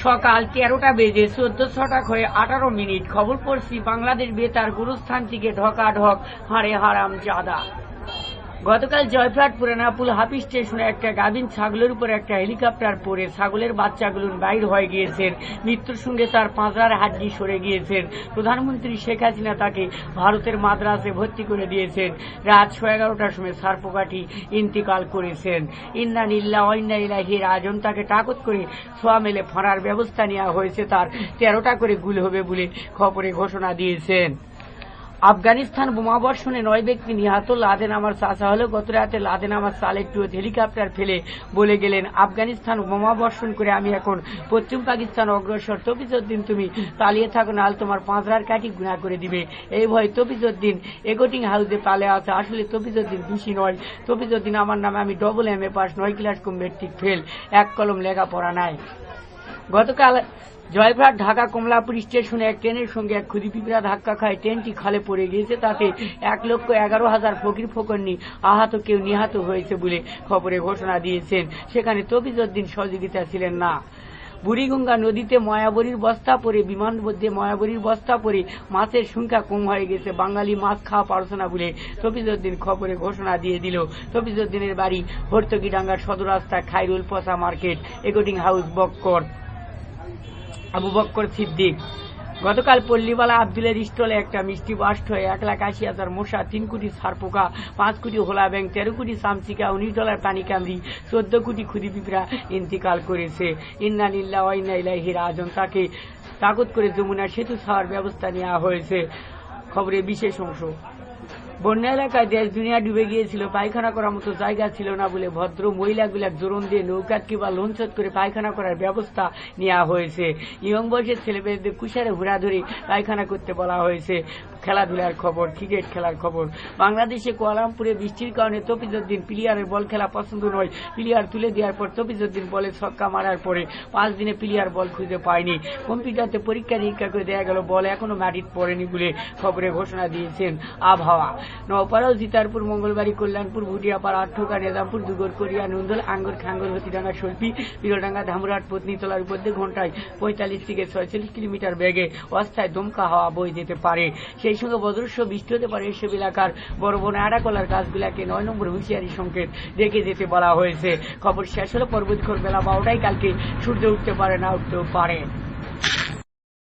সকাল 13টা বেজে 14 হয়ে 18 খবর পড়ছি বাংলাদেশ বেতার গুরুস্থান থেকে ঢকাঢক হাড়ে হারাম জাদা। গতকাল জয়ফ্রাট পুরানাপুল হাফিজ স্টেশনে একটা গাভীন ছাগলের উপর একটা হেলিকপ্টার পড়ে ছাগলের বাচ্চাগুলো বাইর হয়ে গিয়েছেন। মৃত্যুর সঙ্গে তার পাঁজরার হাড্ডি সরে গিয়েছেন। প্রধানমন্ত্রী শেখ হাসিনা তাকে ভারতের মাদ্রাসে ভর্তি করে দিয়েছেন। রাত 11:30টার সময় সারপোকাটি ইন্তিকাল করেছেন। ইন্না লিল্লাহি ওয়া ইন্না ইলাইহি রাজিউন। তাকে টাকত করে ছোঁয়া মেলে ফাঁড়ার ব্যবস্থা নেওয়া হয়েছে। তার 13টা করে গুলি হবে বলে খবরে ঘোষণা দিয়েছেন। আফগানিস্তান বোমাবর্ষণে 9 ব্যক্তি নিহত। লাদেন আমার চাচা হলো। গত রাতে লাদেন আমার চাল একটু হেলিকপ্টার ফেলে বলে গেলেন, আফগানিস্তান বোমাবর্ষণ করে আমি এখন পশ্চিম পাকিস্তান অগ্রসর। তফিজউদ্দিন তুমি পালিয়ে থাকো, নাহলে তোমার পাঁজরার কাঠি গুণা করে দিবে। এই ভয় তফিজউদ্দিন এগোটিং হাউসে পালে আছে। আসলে তফিজউদ্দিন দোষী নয়। তফিজউদ্দিন আমার নামে, আমি ডবল MA পাস, 9 ক্লাস কম মেট্রিক ফেল, এক কলম লেখাপড়া নাই। গতকাল জয়ফ্রাট ঢাকা কমলাপুর স্টেশনে এক ট্রেনের সঙ্গে এক ক্ষুদি পিঁপড়া ধাক্কা খায়। ট্রেনটি খালে পড়ে গিয়েছে। তাতে 1,11,000 ফকির ফকরনি আহত, কেউ নিহত হয়েছে বলে খবরে ঘোষণা দিয়েছেন। সেখানে তফিজউদ্দিন সহযোগিতা ছিলেন না। বুড়িগঙ্গা নদীতে ময়াবরীর বস্তা পরে, বিমানবন্দরে ময়াবরীর বস্তা পরে মাছের সংখ্যা কম হয়ে গেছে। বাঙালি মাছ খাওয়া পারছে না বলে তফিজউদ্দিন খবরে ঘোষণা দিয়ে দিল। তফিজউদ্দিনের বাড়ি হর্তকিডাঙ্গার সদর রাস্তায় খাইরুল পচা মার্কেট, এগোটিং হাউস, বক্কর আবু বক্কর সিদ্দিক। গতকাল পল্লীবালা আব্দুলের স্টলে একটা মিষ্টি বাস্ট হয়ে 1,80,000 মশা, 3 কোটি সারপোকা, 5 কোটি হোলা ব্যাং, 13 কোটি সামসিকা, $19 পানি কামড়ি, 14 কোটি ক্ষুদি পিঁপড়া ইন্তিকাল করেছে। ইন্না লিল্লাহি ওয়া ইন্না ইলাইহি রাজিউন। তাকে তাকত করে যমুনা সেতু ছাড়ার ব্যবস্থা নেওয়া হয়েছে। খবরে বিশেষ অংশ। বন্যা এলাকায় দেশ দুনিয়া ডুবে গিয়েছিল। পায়খানা করার মতো জায়গা ছিল না বলে ভদ্র মহিলাগুলার জোরন দিয়ে নৌকাত কিংবা লঞ্চত করে পায়খানা করার ব্যবস্থা নেওয়া হয়েছে। ইয়ং বয়সের ছেলেমেয়েদের কুশারে ঘোরা ধরে পায়খানা করতে বলা হয়েছে। খেলাধুলার খবর, ক্রিকেট খেলার খবর। বাংলাদেশে কুয়ালালামপুরে বৃষ্টির কারণে তফিজউদ্দিন প্লেয়ারের বল খেলা পছন্দ নয়। প্লেয়ার তুলে দেওয়ার পর তফিজউদ্দিন বলে ছক্কা মারার পরে 5 দিনে প্লেয়ার বল খুঁজে পায়নি। কম্পিউটারতে পরীক্ষা নিরীক্ষা করে দেখা গেল বল এখনো মাটিতে পড়েনি বলে খবরে ঘোষণা দিয়েছেন। আবহাওয়া নওপাড়াও, জিতারপুর, মঙ্গলবাড়ি, কল্যাণপুর, ভুটিয়াপাড়া, আটঠোকা, নেজামপুর, দুগর, করিয়া, নন্দল, আঙ্গুর, খাঙ্গল, হতিডাঙ্গা, শৈলপি, বিরলডাঙ্গা, ধামুরহাট, পত্নীতলার উপর দিয়ে ঘন্টায় 45 থেকে 46 কিলোমিটার বেগে অস্থায়ী দমকা হাওয়া বয়ে যেতে পারে। সেই সঙ্গে বজ্রস্ব বৃষ্টি হতে পারে। এসব এলাকার বড় বড় আড়াকলার গাছগুলাকে 9 নম্বর হুঁশিয়ারি সংকেত রেখে যেতে বলা হয়েছে। খবর শেষ হলে পরবর্তী বেলা 12টায় কালকে সূর্য উঠতে পারে, না উঠতেও পারে।